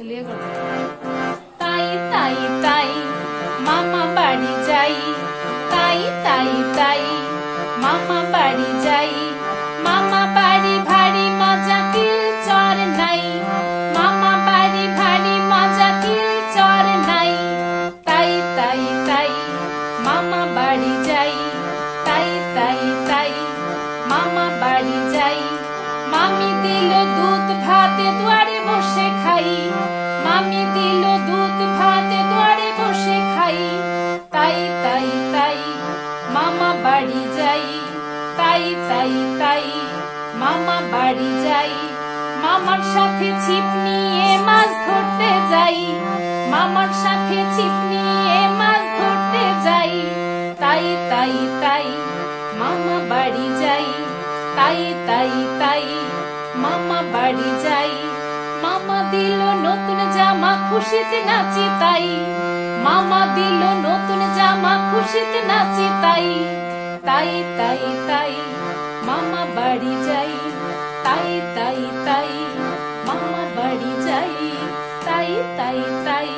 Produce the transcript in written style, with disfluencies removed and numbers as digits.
তাই তাই তাই মামা বাড়ি যাই, তাই তাই তাই মামা বাড়ি যাই। মামা বাড়ি ভারী মজা কিল চর নাই, মামা বাড়ি ভারী মজা কিল চর নাই। তাই তাই তাই মামা বাড়ি যাই, তাই তাই তাই মামা বাড়ি যাই। মামি দিল দুধ ভাতে দুয়ারে বসে খাই, মামি দিল দুধ ভাতে দুয়ারে বসে খাই। তাই তাই তাই মামা বাড়ি যাই, তাই তাই তাই মামা বাড়ি যাই। মামার সাথে ছিপ নিয়ে মাছ ধরতে যাই, মামার সাথে ছিপ নিয়ে মাছ ধরতে যাই। তাই তাই তাই মামা বাড়ি যাই, তাই তাই তাই মামা বাড়ি যাই। মামা দিল নতুন জামা খুশিতে নাচি তাই, মামা দিল নতুন জামা খুশিতে নাচি তাই। তাই তাই তাই মামা বাড়ি যাই, তাই তাই তাই মামা বাড়ি যাই, তাই তাই তাই।